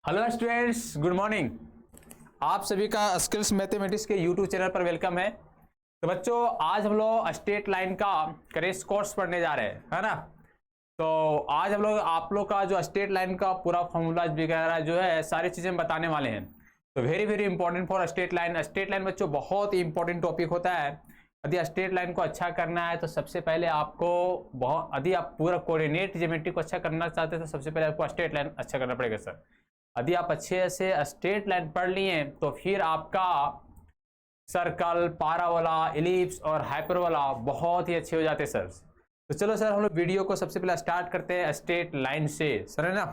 Hello students, good morning. आप सभी का स्किल्स मैथमेटिक्स के यूट्यूब चैनल पर वेलकम है। तो बच्चों, आज हम लोग स्ट्रेट लाइन का क्रैश कोर्स पढ़ने जा रहे हैं, है ना। तो आज हम लोग आप लोग का जो स्ट्रेट लाइन का पूरा फॉर्मूला वगैरह जो है सारी चीज़ें बताने वाले हैं। तो very very important for straight line. Straight line बच्चों बहुत ही इंपॉर्टेंट टॉपिक होता है। यदि स्ट्रेट लाइन को अच्छा करना है तो सबसे पहले आपको यदि आप पूरा कोऑर्डिनेट ज्योमेट्री को अच्छा करना चाहते हैं तो सबसे पहले आपको स्ट्रेट लाइन अच्छा करना पड़ेगा सर। यदि आप अच्छे से स्ट्रेट लाइन पढ़ लिए तो फिर आपका सर्कल, पाराबोला, इलिप्स और हाइपरबोला बहुत ही अच्छे हो जाते सर। तो चलो सर, हम लोग वीडियो को सबसे पहले स्टार्ट करते हैं स्ट्रेट लाइन से, सर, है ना।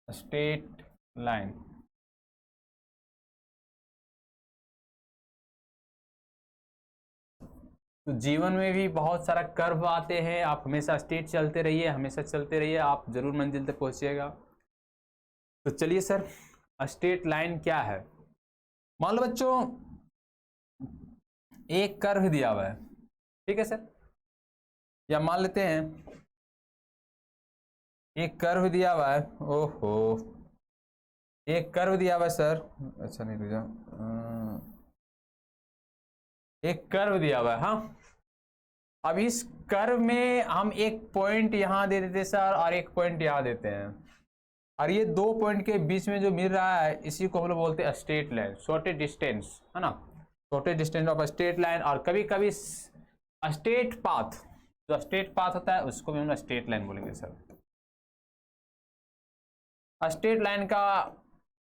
स्ट्रेट लाइन तो जीवन में भी बहुत सारा कर्व आते हैं। आप हमेशा स्ट्रेट चलते रहिए, हमेशा चलते रहिए, आप जरूर मंजिल तक पहुंचिएगा। तो चलिए सर, स्ट्रेट लाइन क्या है। मान लो बच्चों एक कर्व दिया हुआ है, ठीक है सर। या मान लेते हैं एक कर्व दिया हुआ है। ओहो, एक कर्व दिया हुआ है सर। अच्छा नहीं, रुक जाओ। एक कर्व दिया हुआ है, हाँ। अब इस कर्व में हम एक पॉइंट यहां दे देते सर और एक पॉइंट यहां देते हैं, और ये दो पॉइंट के बीच में जो मिल रहा है इसी को हम लोग बोलते हैं स्ट्रेट लाइन, शॉर्टेस्ट डिस्टेंस, है ना। Shortest distance of straight line. और कभी कभी स्ट्रेट पाथ, जो स्ट्रेट पाथ होता है उसको भी हम स्ट्रेट लाइन बोलेंगे सर। स्ट्रेट लाइन का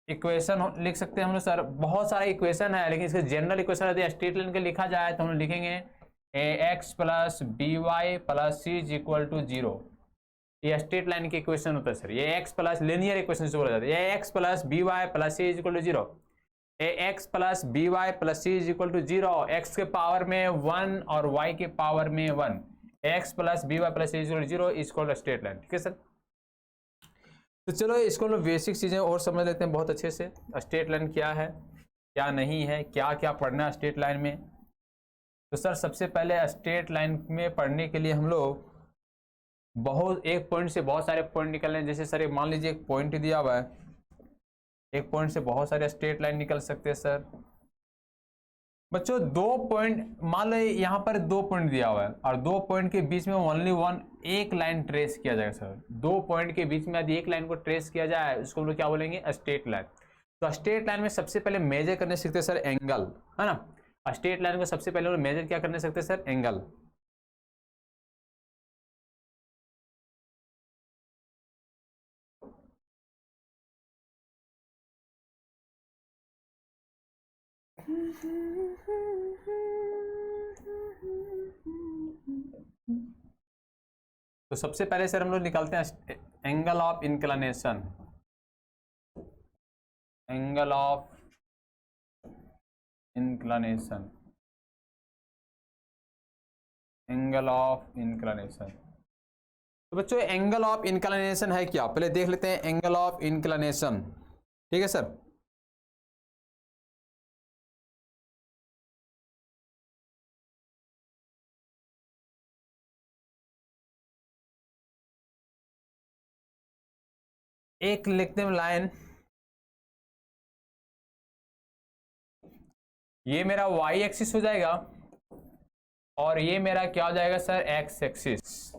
इक्वेशन लिख सकते हैं हम लोग सर। बहुत सारे इक्वेशन है, लेकिन इसके जनरल इक्वेशन यदि स्ट्रेट लाइन के लिखा जाए तो हम लिखेंगे ax plus B Y plus C is equal to 0। ये स्ट्रेट लाइन की इक्वेशन होता है सर। ये x प्लस लीनियर इक्वेशन से बोला जाता है। ये x plus B Y plus C is equal to 0। ax plus B Y plus C is equal to 0, x के पावर में 1 और y के पावर में 1। x plus B Y plus C is equal to 0 is called straight line, ठीक है sir. तो चलो इसको हम बेसिक चीजें और समझ लेते हैं बहुत अच्छे से। स्ट्रेट लाइन क्या है, क्या नहीं है, क्या क्या पढ़ना है स्ट्रेट लाइन में। तो सर सबसे पहले स्ट्रेट लाइन में पढ़ने के लिए हम लोग बहुत एक पॉइंट से बहुत सारे पॉइंट निकल हैं। जैसे सर मान लीजिए एक पॉइंट दिया हुआ है, एक पॉइंट से बहुत सारे स्ट्रेट लाइन निकल सकते हैं सर। बच्चों दो पॉइंट, मान लो यहाँ पर दो पॉइंट दिया हुआ है और दो पॉइंट के बीच में ओनली वन एक लाइन ट्रेस किया जाएगा सर। दो पॉइंट के बीच में यदि एक लाइन को ट्रेस किया जाए उसको हम लोग क्या बोलेंगे, स्ट्रेट लाइन। तो स्ट्रेट लाइन में सबसे पहले मेजर करने सीखते हैं सर एंगल, है ना। स्ट्रेट लाइन को सबसे पहले मेजर क्या करने सकते हैं सर, एंगल। तो सबसे पहले सर हम लोग निकालते हैं angle of inclination. Angle of inclination, angle of inclination. तो बच्चों एंगल ऑफ इंक्लिनेशन है क्या, पहले देख लेते हैं एंगल ऑफ इंक्लिनेशन, ठीक है सर। एक लिखते हैं लाइन, ये मेरा y एक्सिस हो जाएगा और ये मेरा क्या हो जाएगा सर, x एक्सिस।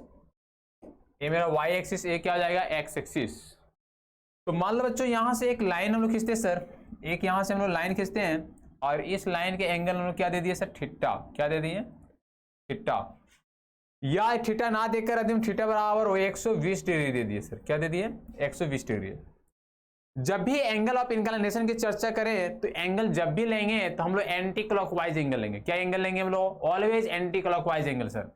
ये मेरा y एक्सिस, ये क्या हो जाएगा, x एक्सिस। तो मान लो बच्चों यहां से एक लाइन हम लोग खींचते हैं सर, एक यहां से हम लोग लाइन खींचते हैं और इस लाइन के एंगल हम लोग क्या दे दिए सर, थीटा। क्या दे दिए, थीटा। या थीटा ना देकर यदि हम थीटा बराबर हो 120 डिग्री दे दिए सर। क्या दे दिए, 120 डिग्री। जब भी एंगल ऑफ इंक्लिनेशन की चर्चा करें तो एंगल जब भी लेंगे तो हम लोग एंटी क्लॉकवाइज एंगल लेंगे। क्या एंगल लेंगे हम लोग, always anti clockwise angle sir.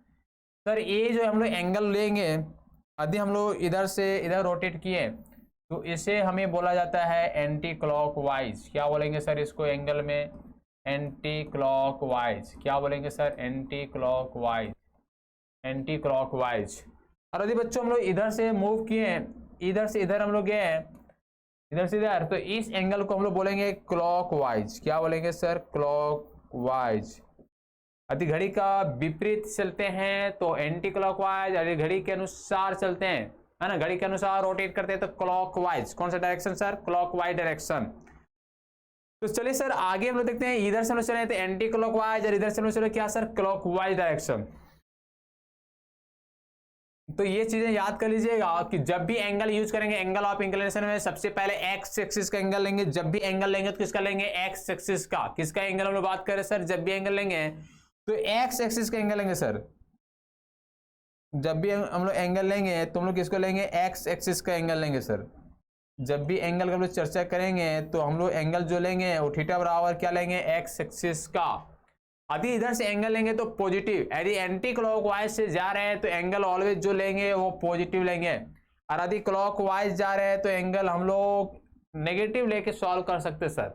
Sir ये जो हम लोग एंगल लेंगे, यदि हम लोग इधर से इधर रोटेट किए तो इसे हमें बोला जाता है एंटी क्लॉकवाइज। क्या बोलेंगे सर इसको एंगल में, एंटी क्लॉकवाइज। क्या बोलेंगे sir, anti clockwise, anti clockwise. और यदि बच्चों हम लोग इधर से मूव किए, इधर से इधर हम लोग गए, इधर से इधर, तो इस एंगल को हम लोग बोलेंगे क्लॉकवाइज। क्या बोलेंगे सर, क्लॉकवाइज। यदि घड़ी का विपरीत चलते हैं तो एंटी क्लॉकवाइज, यदि घड़ी के अनुसार चलते हैं, है ना, घड़ी के अनुसार रोटेट करते हैं तो क्लॉकवाइज। कौन सा डायरेक्शन सर? Clockwise direction. तो चलिए सर आगे हम लोग देखते हैं, इधर से हम लोग चले तो एंटी क्लॉकवाइज और इधर से हम लोग चले क्या सर? Clockwise direction. तो ये चीजें याद कर लीजिएगा कि जब भी एंगल यूज करेंगे एंगल ऑफ इंक्लिनेशन में सबसे पहले एक्स एक्सिस का एंगल लेंगे। जब भी एंगल लेंगे तो किसका लेंगे? एक्स एक्सिस का। किसका एंगल हम लोग बात करें सर? जब भी एंगल लेंगे तो एक्स एक्सिस का एंगल लेंगे सर। जब भी हम लोग एंगल लेंगे तो हम लोग किसको लेंगे? एक्स एक्सिस का एंगल लेंगे सर। जब भी एंगल का हम लोग चर्चा करेंगे तो हम लोग एंगल जो लेंगे वो थीटा बराबर क्या लेंगे? एक्स एक्सिस का। यदि इधर से एंगल लेंगे तो पॉजिटिव, यदि एंटी क्लॉकवाइज से जा रहे हैं तो एंगल ऑलवेज जो लेंगे वो पॉजिटिव लेंगे, और यदि क्लॉकवाइज जा रहे हैं तो एंगल हम लोग नेगेटिव लेके सॉल्व कर सकते हैं सर।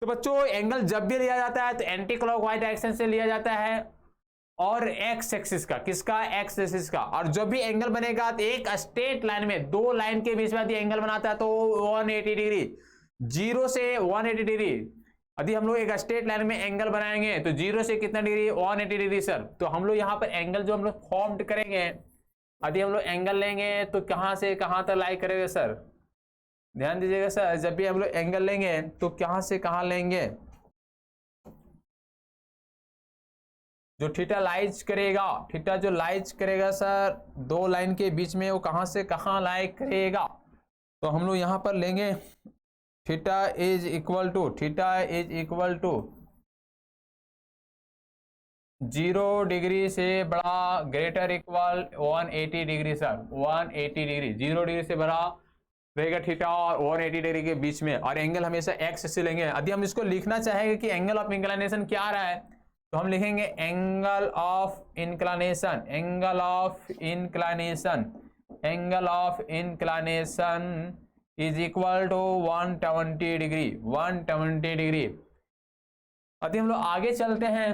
तो बच्चों एंगल जब भी लिया जाता है तो एंटी क्लॉकवाइज डायरेक्शन से लिया जाता है, और एक्स एक्सिस का। किसका? एक्स एक्सिस का। और जब भी एंगल बनेगा तो एक स्ट्रेट लाइन में दो लाइन के बीच में यदि एंगल बनाता है तो 180 डिग्री, 0 से 180 डिग्री। यदि हम लोग एक स्ट्रेट लाइन में एंगल बनाएंगे तो 0 से कितना डिग्री? 180 degree sir. तो हम लोग यहाँ पर एंगल जो हम लोग फॉर्म करेंगे, यदि हम लोग एंगल लेंगे तो कहां से कहां तक लाई करेंगे सर? ध्यान दीजिएगा सर, जब भी हम लोग एंगल लेंगे तो कहां से कहां लेंगे? जो थीटा लाइज करेगा, थीटा जो लाइज करेगा सर दो लाइन के बीच में, वो कहां से कहां लाई करेगा? तो हम लोग यहां पर लेंगे theta is equal to 0 degree से बड़ा greater equal 180 degree sir. 180 degree, 0 degree से बड़ा रहेगा थीटा और 180 डिग्री के बीच में, और एंगल हमेशा एक्स से लेंगे। यदि हम इसको लिखना चाहेंगे कि एंगल ऑफ इंक्लिनेशन क्या आ रहा है तो हम लिखेंगे angle of inclination, angle of inclination, angle of inclination is equal to 120 degree, 120 degree. यदि हम लोग आगे चलते हैं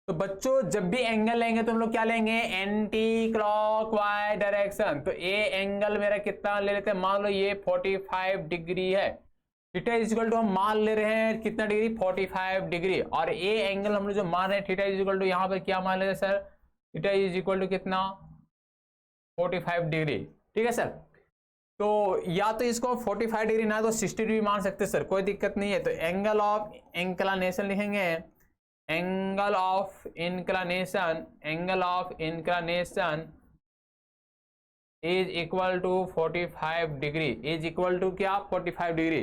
तो बच्चों जब भी एंगल लेंगे तो हम लोग क्या लेंगे? Anti clockwise direction. तो ये एंगल मेरा कितना ले लेते हैं? मान लो ये 45 डिग्री है। थीटा इज इक्वल टू हम मान ले रहे हैं कितना डिग्री? 45 डिग्री। और ये एंगल हम लोग जो मान रहे हैं थीटा इज इक्वल टू यहाँ पर क्या मान ले रहे हैं sir? Theta is equal to कितना? 45 डिग्री। ठीक है सर। तो या तो इसको 45 डिग्री ना तो 60 डिग्री मान सकते सर, कोई दिक्कत नहीं है। तो एंगल ऑफ इंक्लिनेशन लिखेंगे, angle of inclination, angle of inclination is equal to 45 degree, is equal to क्या? 45 डिग्री।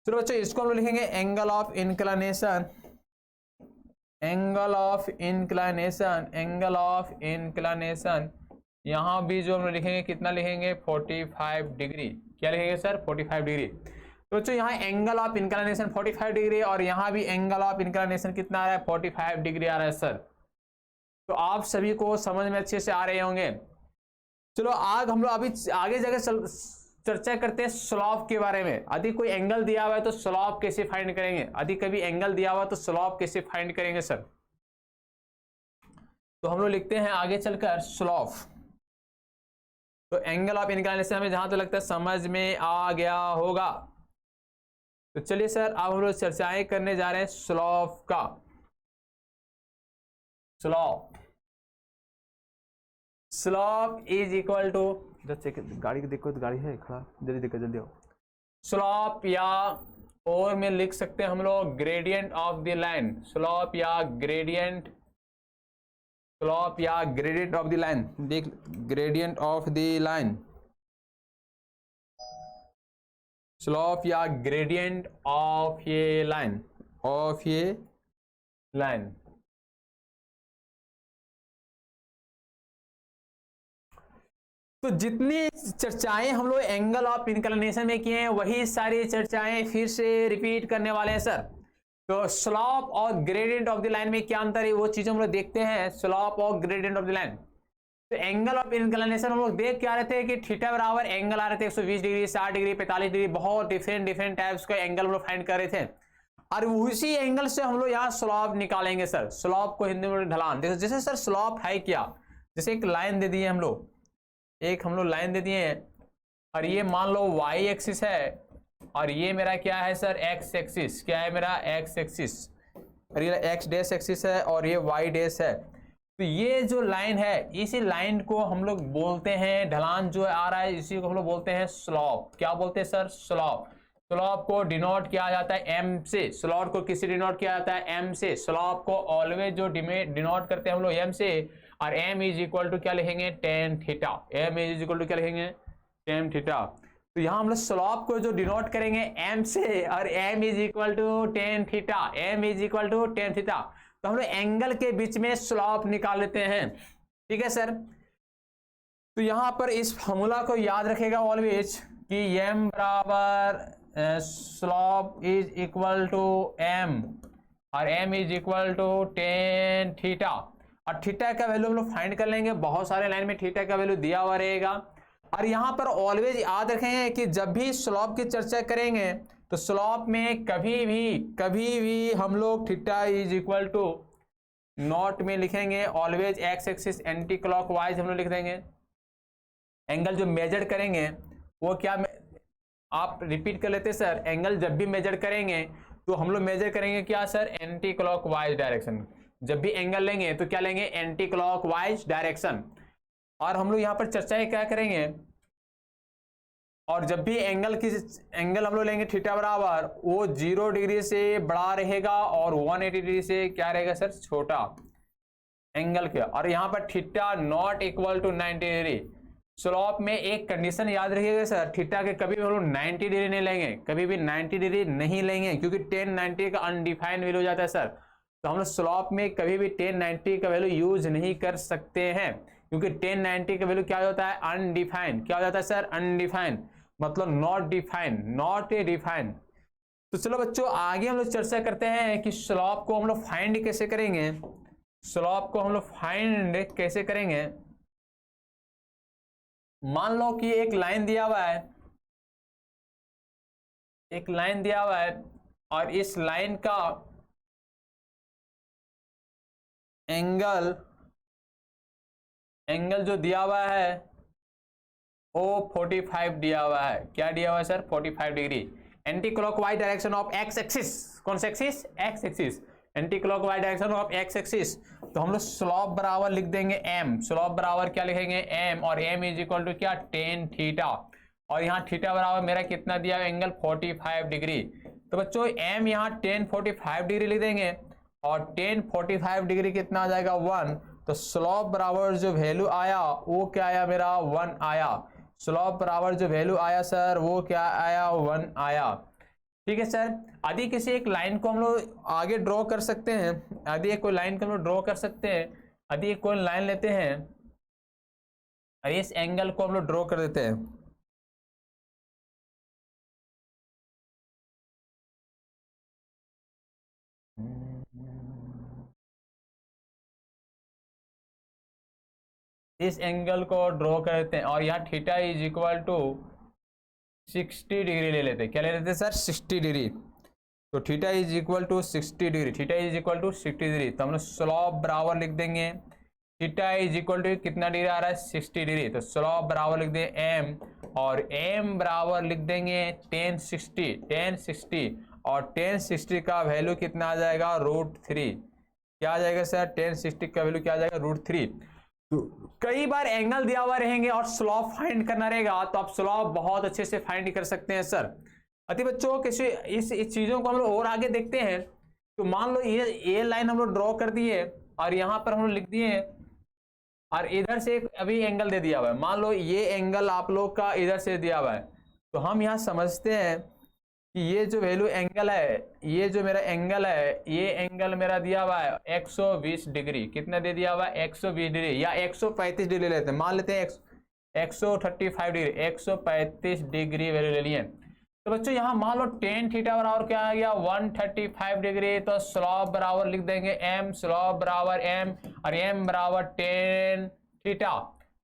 चलो बच्चों इसको हम लोग लिखेंगे angle of inclination, angle of inclination, angle of inclination यहां भी जो हम लोग लिखेंगे कितना लिखेंगे? 45 डिग्री। क्या लिखेंगे सर? 45 डिग्री। तो बच्चों यहाँ एंगल ऑफ इंक्लिनेशन 45 डिग्री और यहाँ भी एंगल ऑफ इंक्लिनेशन कितना आ रहा है? 45 डिग्री आ रहा है सर। तो आप सभी को समझ में अच्छे से आ रहे होंगे। चलो आज हम लोग अभी आगे जाकर चर्चा करते हैं स्लॉप के बारे में। यदि कोई एंगल दिया हुआ है तो स्लॉप कैसे फाइंड करेंगे? यदि कभी एंगल दिया हुआ तो स्लॉप कैसे फाइंड करेंगे सर? तो हम लोग लिखते हैं आगे चलकर स्लॉप। तो एंगल ऑफ इंक्लिनेशन हमें जहां तो लगता है समझ में आ गया होगा। तो चलिए सर अब हम लोग चर्चाएं करने जा रहे हैं स्लॉप का। Slope, slope is equal to, गाड़ी देखो तो गाड़ी है खड़ा, जल्दी देखो जल्दी आओ। स्लॉप या और में लिख सकते हैं हम लोग gradient of the line, slope या ग्रेडियंट, स्लॉप या ग्रेडियंट ऑफ द लाइन। देख gradient of the line, slope या ग्रेडियंट ऑफ ये लाइन, ऑफ ये लाइन। तो जितनी चर्चाएं हम लोग एंगल ऑफ इंक्लिनेशन में किए हैं वही सारी चर्चाएं फिर से रिपीट करने वाले हैं सर। तो स्लॉप और ग्रेडियंट ऑफ द लाइन में क्या अंतर है वो चीजें हम लोग देखते हैं। स्लॉप और ग्रेडियंट ऑफ द लाइन, तो एंगल ऑफ इंक्लिनेशन हम लोग देख क्या रहे थे कि थीटा बराबर एंगल आ रहे थे 120 डिग्री, 60 डिग्री, 45 डिग्री, बहुत डिफरेंट टाइप्स का एंगल हम लोग फाइंड कर रहे थे। और उसी एंगल से हम लोग यहाँ स्लॉप निकालेंगे सर। स्लॉप को हिंदी में ढलान, देखो जैसे सर स्लॉप है क्या, जैसे एक लाइन दे दी है हम लोग, लाइन दे दिए हैं, और ये मान लो वाई एक्सिस है, और ये मेरा क्या है सर एक्स एक्सिस, क्या है मेरा एक्स एक्सिस, और ये एक्स डैश एक्सिस है, और ये वाई डैश है। तो ये जो लाइन है, इसी लाइन को हम लोग बोलते हैं, ढलान जो आ रहा है इसी को हम लोग बोलते हैं स्लॉप। क्या बोलते हैं सर? स्लॉप। स्लॉप को डिनोट किया जाता है एम से। स्लॉप को किससे डिनोट किया जाता है? एम से। स्लॉप को ऑलवेज जो डिनोट करते हैं हम लोग एम से, और एम इज इक्वल टू क्या लिखेंगे? Tan theta. M is equal to क्या लिखेंगे? Tan theta. तो यहां हम लोग स्लॉप को जो डिनोट करेंगे एम से, और M is equal to ten theta. M is equal to ten theta. तो हम लोग एंगल के बीच में स्लॉप निकाल लेते हैं, ठीक है सर। तो यहां पर इस फॉर्मूला को याद रखेगा ऑलवेज कि एम बराबर slope is equal to M, और M is equal to ten theta. और थीटा का वैल्यू हम लोग फाइंड कर लेंगे, बहुत सारे लाइन में थीटा का वैल्यू दिया हुआ रहेगा। और यहां पर ऑलवेज याद रखेंगे कि जब भी स्लॉप की चर्चा करेंगे तो स्लॉप में कभी भी हम लोग theta is equal to naught में लिखेंगे, always x axis anticlockwise हम लोग लिख देंगे। एंगल जो मेजर करेंगे वो क्या, आप रिपीट कर लेते सर, एंगल जब भी मेजर करेंगे तो हम लोग मेजर करेंगे क्या सर? Anti clockwise direction. जब भी एंगल लेंगे तो क्या लेंगे? Anti clockwise direction. और हम लोग यहाँ पर चर्चा क्या करेंगे, और जब भी एंगल हम लोग लेंगे थीटा बराबर, वो 0 डिग्री से बड़ा रहेगा और 180 डिग्री से क्या रहेगा सर? छोटा एंगल के। और यहाँ पर theta not equal to 90 degree. Slope में एक कंडीशन याद रखिएगा सर, थीटा के कभी भी हम लोग 90 डिग्री नहीं लेंगे, कभी भी 90 डिग्री नहीं लेंगे, क्योंकि 1090 का अनडिफाइंड वैल्यू हो जाता है सर। तो हम लोग स्लॉप में कभी भी 1090 का वैल्यू यूज नहीं कर सकते हैं, क्योंकि 1090 का वैल्यू क्या होता है? अनडिफाइंड। क्या हो जाता है सर? अनडिफाइंड, मतलब not defined, not a defined. तो चलो बच्चों आगे हम लोग चर्चा करते हैं कि स्लॉप को हम लोग फाइंड कैसे करेंगे। स्लॉप को हम लोग फाइंड कैसे करेंगे? मान लो कि एक लाइन दिया हुआ है, और इस लाइन का एंगल जो दिया हुआ है वो 45 दिया हुआ है। क्या दिया हुआ है sir? 45 degree. Anti clockwise direction of x axis. कौन सा axis? X axis. Anti clockwise direction of x axis. तो हम लोग स्लॉप बराबर लिख देंगे एम। स्लॉप बराबर क्या लिखेंगे? एम, और एम इज इक्वल टू क्या? Ten theta. और यहाँ थीटा बराबर मेरा कितना दिया है? Angle 45 degree. तो बच्चों एम यहाँ 1045 डिग्री लिख देंगे, और 1045 डिग्री कितना आ जाएगा? 1। तो स्लॉप बराबर जो वैल्यू आया वो क्या आया मेरा? 1 आया। स्लॉप बराबर जो वैल्यू आया सर वो क्या आया? 1 आया। ठीक है सर। यदि किसी एक लाइन को हम लोग आगे ड्रॉ कर सकते हैं, यदि कोई लाइन को हम लोग ड्रॉ कर सकते हैं, यदि कोई लाइन लेते हैं और इस एंगल को हम लोग ड्रॉ कर देते हैं, इस एंगल को ड्रॉ कर देते हैं, और यहाँ theta is equal to 60 degree ले लेते हैं। क्या ले लेते हैं सर? 60 डिग्री। तो theta is equal to 60 degree. Theta is equal to 60 degree. तो हम लोग स्लॉप बराबर लिख देंगे, थीटा इज इक्वल टू कितना डिग्री आ रहा है? 60 डिग्री। तो स्लॉप बराबर लिख देंगे एम, और एम बराबर लिख देंगे 1060। और 1060 का वैल्यू कितना आ जाएगा? √3। क्या आ जाएगा सर? 1060 का वैल्यू क्या आ जाएगा? √3। तो कई बार एंगल दिया हुआ रहेंगे और स्लॉप फाइंड करना रहेगा, तो आप स्लॉप बहुत अच्छे से फाइंड कर सकते हैं सर। अति बच्चों किसी इस चीजों को हम लोग और आगे देखते हैं। तो मान लो ये लाइन हम लोग ड्रॉ कर दिए, और यहां पर हम लोग लिख दिए, और इधर से अभी एंगल दे दिया हुआ है। मान लो ये एंगल आप लोग का इधर से दिया हुआ है, तो हम यहाँ समझते हैं कि ये जो वैल्यू एंगल है, ये जो मेरा एंगल है, ये एंगल मेरा दिया हुआ है 120 डिग्री। कितना दे दिया हुआ है? 120 डिग्री, या 135 डिग्री लेते हैं, मान लेते हैं 135 डिग्री, 135 डिग्री वैल्यू ले लिए। तो बच्चों यहाँ मान लो टेन थीटा बराबर क्या आ गया? 135 डिग्री। तो स्लॉप बराबर लिख देंगे एम, स्लॉप बराबर एम, और एम बराबर 10 थीटा।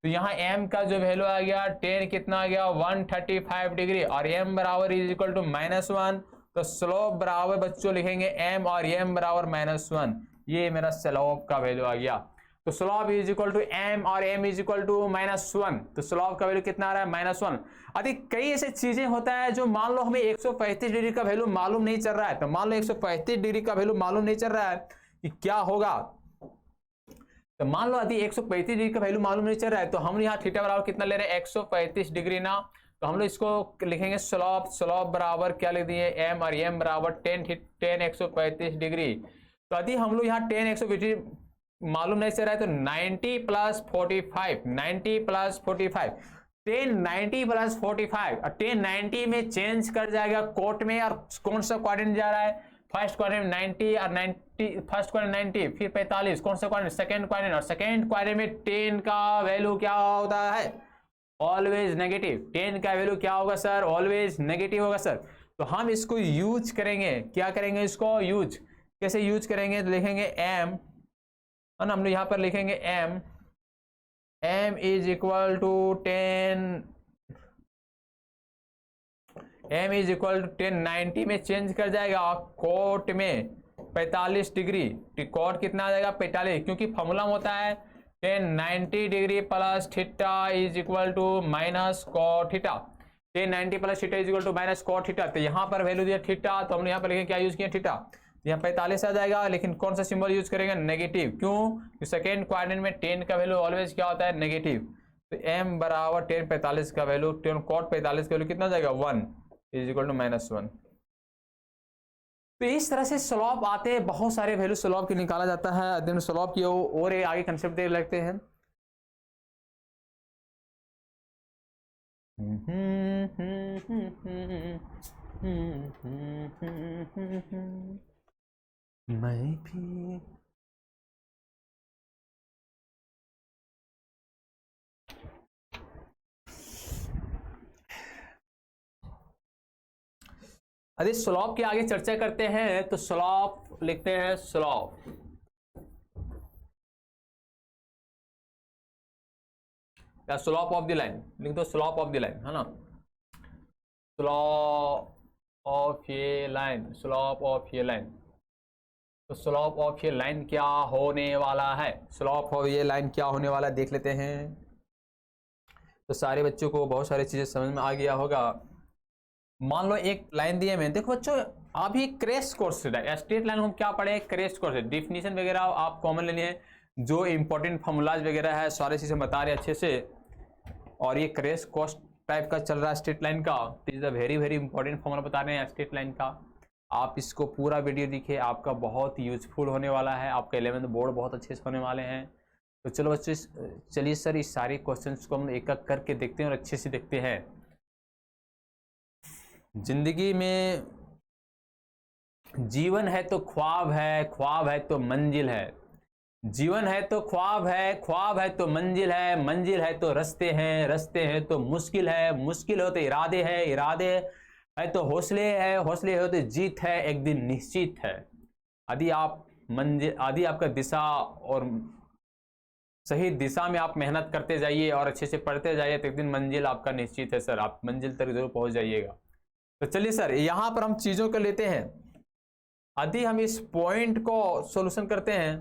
तो यहाँ m का जो वैल्यू आ गया 10 कितना आ गया 135 डिग्री और m बराबर इज इक्वल टू -1, तो स्लोप बराबर बच्चों लिखेंगे m और m बराबर -1, ये मेरा स्लोप का वैल्यू आ गया। तो slope is equal to m और m इज इक्वल टू -1, तो स्लोप का वैल्यू कितना आ रहा है -1। अधिक कई ऐसे चीजें होता है जो मान लो हमें 135 डिग्री का वैल्यू मालूम नहीं चल रहा है, तो मान लो 135 डिग्री का वैल्यू मालूम नहीं चल रहा है कि क्या होगा, तो मान लो यदि 135 डिग्री का वैल्यू मालूम नहीं चल रहा है तो हम यहाँ थीटा बराबर कितना ले रहे हैं 135 डिग्री ना, तो हम लोग इसको लिखेंगे स्लोप बराबर क्या लिख दिए m और m बराबर 10 135 डिग्री। तो यदि हम लोग यहाँ 10 135 मालूम नहीं चल रहा है तो 90 प्लस 45 90 प्लस 45 10 90 प्लस 45 और 10 90 में चेंज कर जाएगा कोट में, और कौन सा क्वाड्रेंट जा रहा है फर्स्ट क्वाड्रेंट 90 और 90 फर्स्ट क्वाड्रेंट 90 फिर 45 कौन सा क्वाड्रेंट सेकंड क्वाड्रेंट, और सेकंड क्वाड्रेंट में 10 का वैल्यू क्या होता है ऑलवेज नेगेटिव, 10 का वैल्यू क्या होगा सर ऑलवेज नेगेटिव होगा सर। तो हम इसको यूज करेंगे, क्या करेंगे इसको यूज, कैसे यूज करेंगे तो लिखेंगे m, और हम लोग यहाँ पर लिखेंगे m is equal to 10 m is equal to 10 90 में चेंज कर जाएगा कोट में 45 डिग्री, कोट कितना आ जाएगा 45, क्योंकि फॉर्मूला होता है 10 90 degree plus theta is equal to minus cot theta, 10 90 plus theta is equal to minus cot theta. तो यहाँ पर वैल्यू दिया थीटा, तो हमने यहाँ पर लिखे क्या यूज किया थीटा, यहाँ 45 आ जाएगा, लेकिन कौन सा सिंबल यूज करेंगे नेगेटिव, क्यों सेकेंड क्वाड्रेंट में 10 का वैल्यू ऑलवेज क्या होता है नेगेटिव। तो m बराबर 10 45 का वैल्यू 10 कॉट 45 का वैल्यू कितना जाएगा 1 इज इक्वल टू -1। तो इस तरह से स्लोप आते हैं, बहुत सारे वैल्यू स्लोप की निकाला जाता है। अध्ययन स्लोप की और आगे कंसेप्ट देख लगते हैं। मैं भी यदि स्लोप की आगे चर्चा करते हैं तो स्लोप लिखते हैं स्लोप, या स्लोप ऑफ द लाइन लिख दो, स्लोप ऑफ द लाइन है ना, स्लोप ऑफ ये लाइन, स्लोप ऑफ ये लाइन। तो स्लोप ऑफ ये लाइन क्या होने वाला है, स्लोप ऑफ ये लाइन क्या होने वाला है देख लेते हैं। तो सारे बच्चों को बहुत सारी चीजें समझ में आ गया होगा। मान लो एक लाइन दिए मैंने, देखो बच्चों अभी क्रैश कोर्स है, स्ट्रेट लाइन हम क्या पढ़े क्रैश कोर्स है, डिफिनीशन वगैरह आप कॉमन ले लिए, जो इंपॉर्टेंट फॉर्मूलाज वगैरह है सारे चीजें बता रहे अच्छे से, और ये क्रैश कोर्स टाइप का चल रहा है स्ट्रेट लाइन का। Is a very very important formula बता रहे हैं स्ट्रेट लाइन का। आप इसको पूरा वीडियो देखिए, आपका बहुत यूजफुल होने वाला है, आपका 11th बोर्ड बहुत अच्छे से होने वाले हैं। तो चलो बच्चों चलिए सर इस सारे क्वेश्चंस को हम एक एक करके देखते हैं और अच्छे से देखते हैं। जिंदगी में जीवन है तो ख्वाब है, ख्वाब है तो मंजिल है, जीवन है तो ख्वाब है, ख्वाब है तो मंजिल है, मंजिल है तो रस्ते हैं, रस्ते हैं तो मुश्किल है, मुश्किल हो तो इरादे है, इरादे है तो हौसले है, हौसले हो तो जीत है, एक दिन निश्चित है। यदि आप मंजिल, यदि आपका दिशा और सही दिशा में आप मेहनत करते जाइए और अच्छे से पढ़ते जाइए तो एक दिन मंजिल आपका निश्चित है सर, आप मंजिल तक जरूर पहुंच जाइएगा। तो चलिए सर यहां पर हम चीजों को लेते हैं। यदि हम इस पॉइंट को सॉल्यूशन करते हैं,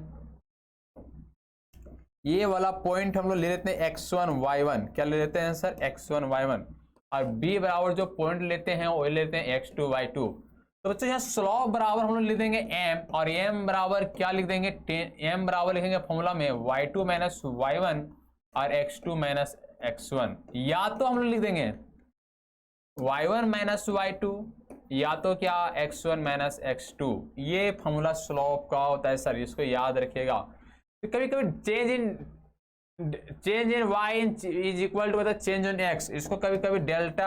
ये वाला पॉइंट हम लोग ले लेते हैं x1 y1, क्या ले लेते हैं सर x1 y1, और b बराबर जो पॉइंट लेते हैं वो लेते हैं x2 y2। तो बच्चों यहाँ स्लोप बराबर हम लोग लिख देंगे m, और m बराबर क्या लिख देंगे 10, m बराबर लिखेंगे फॉर्मूला में y2 माइनस y1 और x2 माइनस x1, या तो हम लोग लिख देंगे y1 माइनस y2, या तो क्या x1 माइनस x2। ये फॉर्मूला स्लोप का होता है सर, इसको याद रखिएगा। तो कभी कभी change in y is equal to change in x, इसको कभी कभी डेल्टा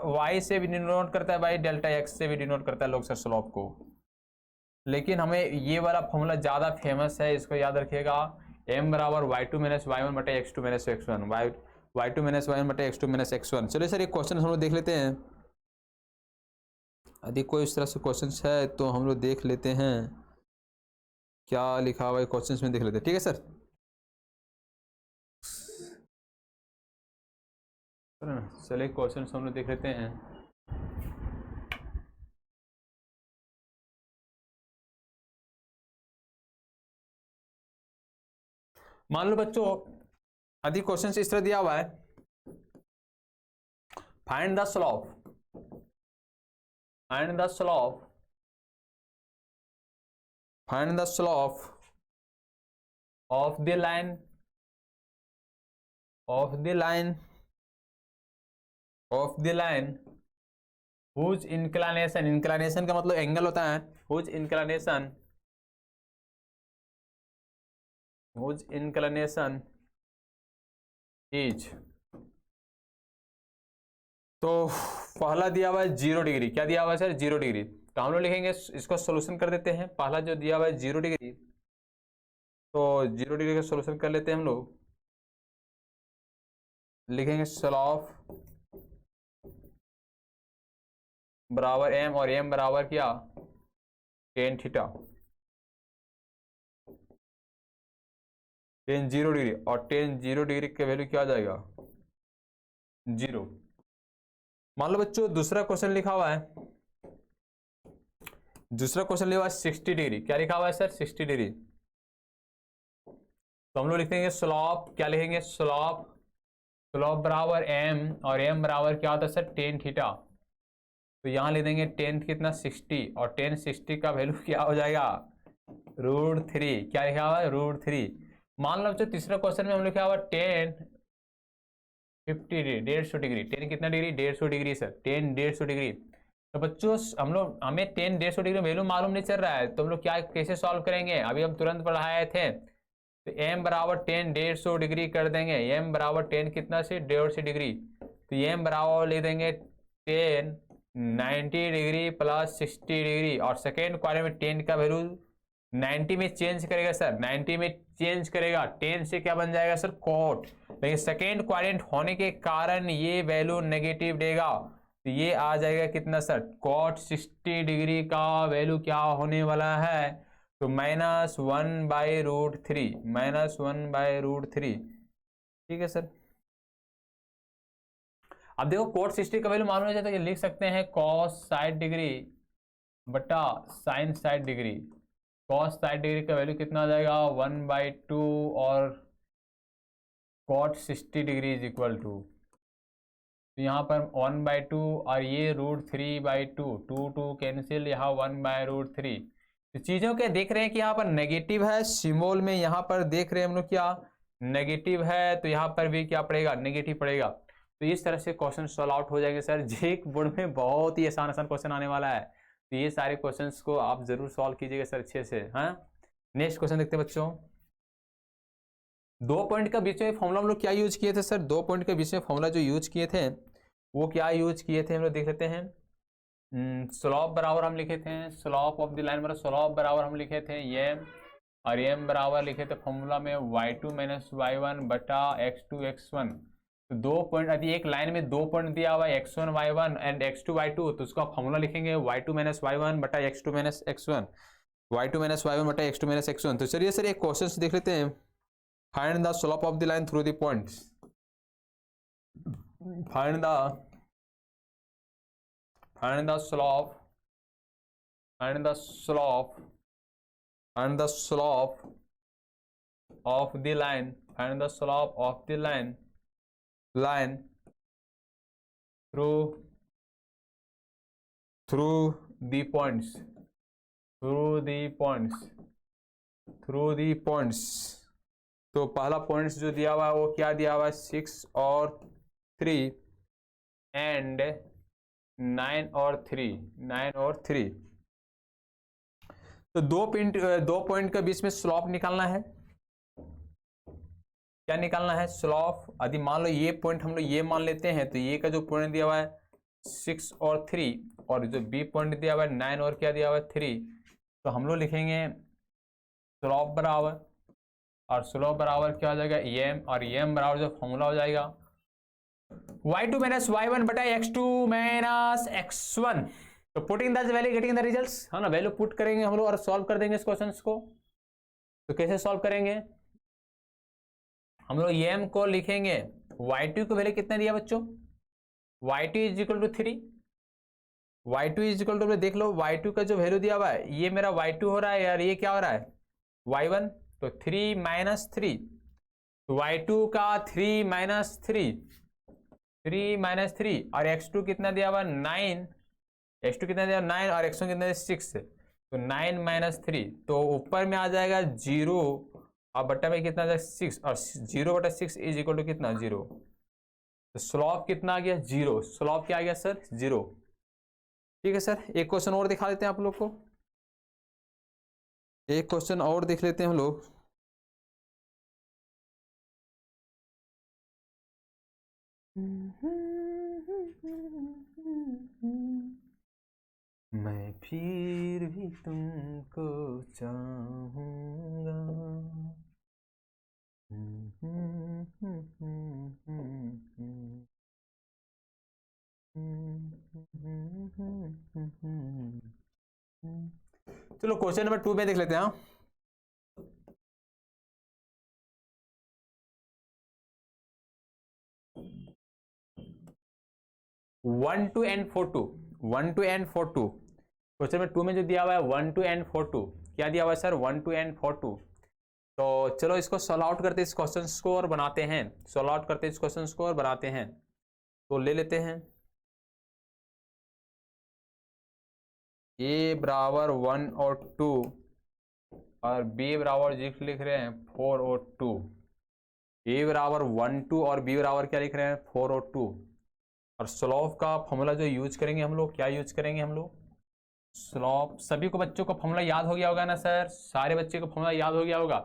y से भी डिनोट करता है भाई, डेल्टा x से भी डिनोट करता है लोग सर स्लोप को, लेकिन हमें ये वाला फॉर्मूला ज्यादा फेमस है, इसको याद रखिएगा। m बराबर y2 माइनस y1 बटे x2 minus x1, y2 minus y1 बटे x2 माइनस x1। चलिए सर ये क्वेश्चन हम लोग देख लेते हैं। यदि कोई इस तरह से क्वेश्चन है तो हम लोग देख लेते हैं क्या लिखा हुआ है क्वेश्चन में, देख लेते हैं। ठीक है सर, चलिए क्वेश्चन हम लोग देख लेते हैं। मान लो बच्चों अधिक क्वेश्चन इस तरह दिया हुआ है, find the slope, find the slope, find the slope of the line, of the line, of the line whose inclination, inclination का मतलब एंगल होता है, whose inclination, whose inclination is, तो पहला दिया हुआ है 0 डिग्री, क्या दिया हुआ है सर 0 डिग्री, तो हम लोग लिखेंगे इसको सोल्यूशन कर देते हैं। पहला जो दिया हुआ है 0 डिग्री, तो 0 डिग्री का सोल्यूशन कर लेते हैं हम लोग, लिखेंगे स्लोप बराबर m और m बराबर क्या tan थीटा, tan 0 डिग्री, और tan 0 डिग्री का वैल्यू क्या आ जाएगा 0। मान लो बच्चों दूसरा क्वेश्चन लिखा हुआ है, दूसरा क्वेश्चन लिखा हुआ है 60 डिग्री, क्या लिखा हुआ है सर 60 डिग्री, तो हम लोग लिखेंगे स्लोप, क्या लिखेंगे स्लोप, स्लोप बराबर m और m बराबर क्या होता है सर tan थीटा, तो यहां ले देंगे tan कितना 60, और tan 60 का वैल्यू क्या हो जाएगा √3, क्या लिखा हुआ है √3। मान लो बच्चों तीसरा क्वेश्चन में हम लिखा हुआ tan 50 डिग्री, 150 डिग्री, tan कितना degree 150 degree sir, tan 150 degree, तो बच्चों हम लोग हमें tan 150 डिग्री वैल्यू मालूम नहीं चल रहा है, तो हम लोग क्या कैसे सॉल्व करेंगे, अभी हम तुरंत पढ़ाए थे, तो m बराबर tan 150 डिग्री कर देंगे, m बराबर tan कितना से 150 डिग्री, तो m बराबर ले देंगे tan 90 डिग्री प्लस 60 डिग्री, और सेकेंड क्वाड्रेंट में tan का वैल्यू 90 में चेंज करेगा सर, 90 में चेंज करेगा, tan से क्या बन जाएगा सर cot, लेकिन सेकेंड क्वाड्रेंट होने के कारण ये वैल्यू नेगेटिव देगा, तो ये आ जाएगा कितना सर cot 60 डिग्री का वैल्यू क्या होने वाला है, तो -1/√3, -1/√3, ठीक है सर। अब देखो cot 60 का वैल्यू मालूम है तो लिख सकते हैं cos 60 डिग्री बटा sin 60 डिग्री, cos 60 डिग्री का वैल्यू कितना आ जाएगा 1/2, और cot 60 degree is equal to, तो यहाँ पर 1/2 और ये √3/2, 2 कैंसिल, यहाँ 1/√3, तो चीजों के देख रहे हैं कि यहाँ पर नेगेटिव है, सिंबल में यहाँ पर देख रहे हैं हम लोग क्या नेगेटिव है, तो यहाँ पर भी क्या पड़ेगा नेगेटिव पड़ेगा, तो इस तरह से क्वेश्चन सॉल्व आउट हो जाएंगे सर। जे बोर्ड में बहुत ही आसान आसान क्वेश्चन आने वाला है, तो ये सारे क्वेश्चंस को आप जरूर सॉल्व कीजिएगा सर अच्छे से। हाँ नेक्स्ट क्वेश्चन देखते हैं बच्चों, 2 पॉइंट का बीच में फॉर्मूला हम लोग क्या यूज किए थे सर, 2 पॉइंट के बीच में फॉर्मूला जो यूज किए थे वो क्या यूज किए थे हम लोग देख लेते हैं। स्लोप बराबर हम लिखे थे, स्लोप ऑफ द लाइन बराबर स्लोप बराबर हम लिखे थे m, और m बराबर लिखे थे फॉर्मूला में y2 - y1 बटा x2 x1, तो 2 पॉइंट यदि एक लाइन में 2 पॉइंट दिया हुआ है x1 y1 and x2 y2, तो उसका फॉर्मूला लिखेंगे y2 - y1 बटा x2 - x1, y2 - y1 बटा x2 - x1। तो चलिए सर एक क्वेश्चन देख लेते हैं, find the slope of the line through the points, find the slope, find the slope, find the slope of the line, find the slope of the line through the points, through the points, तो पहला points जो दिया हुआ है वो क्या दिया हुआ है 6 और 3 एंड 9 और 3, तो 2 पॉइंट के बीच में स्लोप निकालना है, क्या निकालना है स्लोप। यदि मान लो ये पॉइंट हम लोग ये मान लेते हैं, तो ये का जो पॉइंट दिया हुआ है 6 और 3, और जो बी पॉइंट दिया हुआ है 9 और क्या दिया हुआ है 3, तो हम लोग लिखेंगे स्लोप बराबर, और स्लोप बराबर क्या हो जाएगा m, और m बराबर जो फॉर्मूला हो जाएगा y2 - y1 बटा x2 - x1, तो putting the value getting the results, है ना, वैल्यू पुट करेंगे हम लोग और सॉल्व कर देंगे इस क्वेश्चन को। तो कैसे सॉल्व करेंगे, हम लोग m को लिखेंगे, y2 को वैल्यू कितना दिया बच्चों y2 is equal to 3, y2 is equal to, देख लो y2 का जो वैल्यू दिया हुआ है ये मेरा y2 हो रहा है यार, ये क्या हो रहा है y1, तो 3 माइनस 3, तो y2 का 3 माइनस 3, 3 माइनस 3, और x2 कितना दिया हुआ 9, x2 कितना दिया 9 और x1 कितना दिया 6, तो 9 माइनस 3, तो ऊपर में आ जाएगा 0 और बट्टा में कितना आ जाएगा 6, और 0/6 इज इक्वल टू कितना 0, तो स्लॉप कितना आ गया 0, स्लॉप क्या आ गया सर 0। ठीक है सर, एक क्वेश्चन और दिखा देते हैं आप लोग को, एक क्वेश्चन और देख लेते हैं हम लोग। मैं फिर भी तुमको चाहूंगा। चलो क्वेश्चन नंबर 2 में देख लेते हैं। 1 to n 4 1 to n 4 question number 2 में जो दिया हुआ है 1 to n 4 क्या दिया हुआ है सर 1 to n 4। तो चलो इसको सॉल्व आउट करते इस क्वेश्चन को और बनाते हैं, सॉल्व आउट करते इस क्वेश्चन को और बनाते हैं। तो ले लेते हैं a बराबर 1 और 2 और b बराबर लिख रहे हैं 4 और 2, a बराबर 1 2 और b बराबर क्या लिख रहे हैं 4 और 2। और स्लॉप का फॉर्मूला जो यूज करेंगे हम लोग, क्या यूज करेंगे हम लोग स्लॉप, सभी को बच्चों को फॉर्मूला याद हो गया होगा ना सर, सारे बच्चे को फॉर्मूला याद हो गया होगा।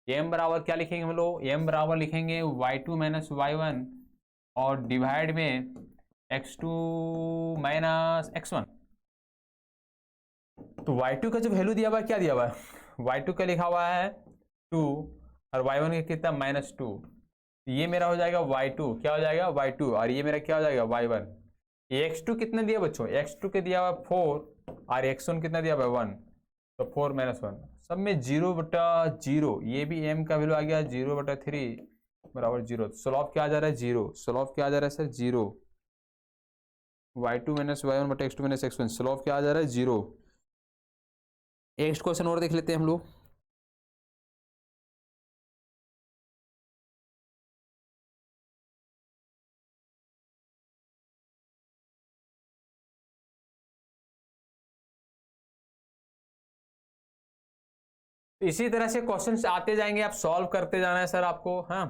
m बराबर क्या लिखेंगे हम लोग, m बराबर लिखेंगे y2 माइनस y1 और डिवाइड में x2 माइनस x1। तो y2 का जो वैल्यू दिया हुआ है क्या दिया हुआ है y2 का लिखा हुआ है 2 और y1 का कितना -2, ये मेरा हो जाएगा y2, क्या हो जाएगा y2, और ये मेरा क्या हो जाएगा y1। x2 कितना दिया बच्चों, x2 के दिया हुआ 4 और x1 कितना दिया हुआ 1, तो 4 - 1 सब में 0/0, ये भी m का वैल्यू आ गया 0/3 बराबर 0। स्लॉप क्या आ जा रहा है 0, स्लॉप क्या आ जा रहा है सर 0, y2 - y1 बटा x2 - x1, स्लॉप क्या आ जा रहा है 0। नेक्स्ट क्वेश्चन और देख लेते हैं हम लोग। इसी तरह से क्वेश्चंस आते जाएंगे, आप सॉल्व करते जाना है सर आपको, हाँ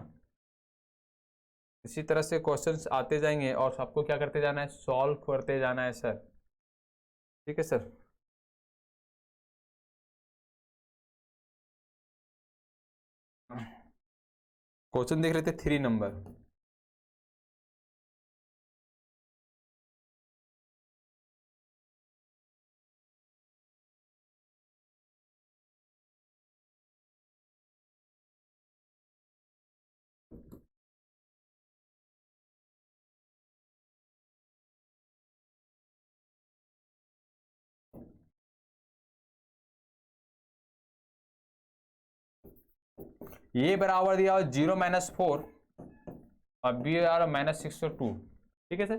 इसी तरह से क्वेश्चंस आते जाएंगे और आपको क्या करते जाना है सॉल्व करते जाना है सर। ठीक है सर, क्वेश्चन देख रहे थे 3 नंबर। ये बराबर दिया हो 0 - 4 और बी बराबर -6/2। ठीक है सर,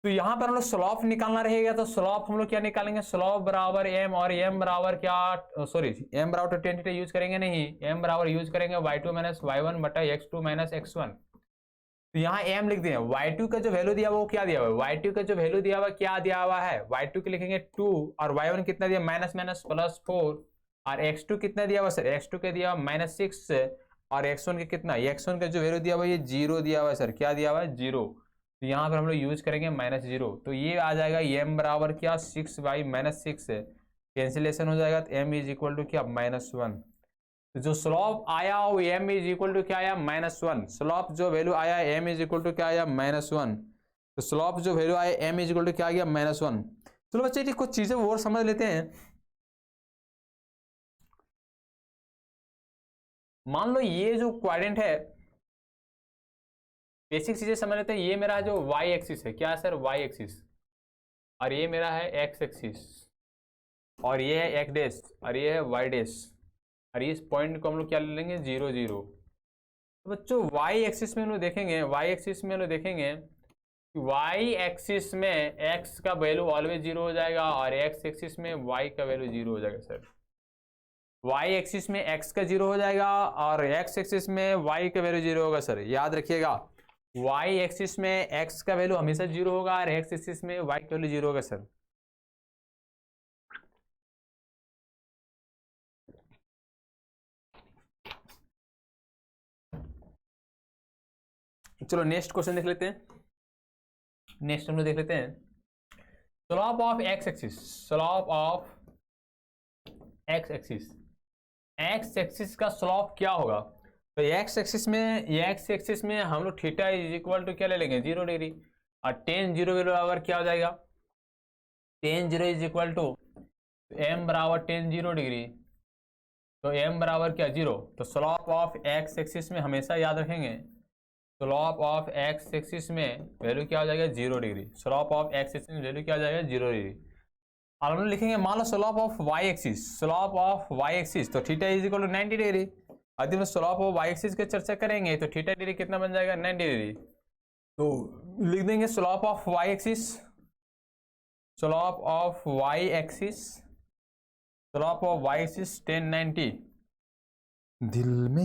तो यहां पर हम लोग स्लॉप निकालना रहेगा, तो स्लॉप हम लोग क्या निकालेंगे, स्लॉप बराबर m और m बराबर क्या, सॉरी m बराबर 20 यूज करेंगे नहीं, m बराबर यूज करेंगे y2 - y1 बटा x2 - x1। तो यहाँ m लिख दिए, y2 का जो वैल्यू दिया हुआ वो क्या दिया हुआ है, y2 का जो वैल्यू दिया हुआ क्या दिया हुआ है, y2 के लिखेंगे 2 और y1 कितना दिया -+4 और x2 कितना दिया हुआ सर, x2 के दिया हुआ -6 और x1 के कितना, x1 का जो वैल्यू दिया हुआ ये 0 दिया हुआ है सर, क्या दिया हुआ है 0। तो यहाँ पर हम लोग यूज करेंगे -0, तो ये आ जाएगा m बराबर क्या 6/-6 कैंसिलेशन हो जाएगा, तो m इज इक्वल टू क्या -1। तो जो स्लॉप आया वो m इज इक्वल टू क्या आया -1, स्लॉप जो वैल्यू आया m इज इक्वल टू क्या आया -1। तो स्लॉप जो वैल्यू आया m इज इक्वल टू क्या आ गया -1। चलो बच्चे कुछ चीजें और समझ लेते हैं। मान लो ये जो क्वाड्रेंट है, बेसिक चीजें समझ लेते हैं। ये मेरा जो y एक्सिस है, क्या है सर y एक्सिस, और ये मेरा है x एक्सिस, और ये है x डैश और ये है y डैश, और इस पॉइंट को हम लोग क्या ले लेंगे 0 0। तो बच्चों y एक्सिस में हम लोग देखेंगे, y एक्सिस में हम लोग देखेंगे वाई एक्सिस में एक्स का वैल्यू ऑलवेज जीरो हो जाएगा और एक्स एक्सिस में वाई का वैल्यू जीरो हो जाएगा सर। वाई एक्सिस में एक्स का जीरो हो जाएगा और एक्स एक्सिस में वाई का वैल्यू जीरो होगा सर, याद रखिएगा। वाई एक्सिस में एक्स का वैल्यू हमेशा जीरो होगा और एक्स एक्सिस में वाई का वैल्यू जीरो होगा सर। चलो नेक्स्ट क्वेश्चन देख लेते हैं। नेक्स्ट हम लोग देख लेते हैं slope of x axis. Slope of x axis, x axis का स्लोप क्या होगा? तो एक्स एक्सिस में हम लोग थीटा इज इक्वल टू क्या ले लेंगे? 0 डिग्री। और टेन जीरो बराबर क्या हो जाएगा? Tan zero is equal to m बराबर टेन जीरो डिग्री, तो एम बराबर क्या? 0। तो स्लोप ऑफ एक्स एक्सिस में हमेशा याद रखेंगे, स्लोप ऑफ एक्स एक्सिस में वैल्यू क्या हो जाएगा? 0 degree. Slope of x axis में वैल्यू क्या हो जाएगा? 0 डिग्री। और हम लोग लिखेंगे मान लो slope of Y axis, slope of Y axis तो theta is equal to 90 degree. यदि हम स्लोप ऑफ वाई एक्सिस की चर्चा करेंगे तो थीटा डिग्री कितना बन जाएगा? 90 डिग्री। तो लिख देंगे slope of Y axis, slope of Y axis, slope of Y axis 1090। दिल में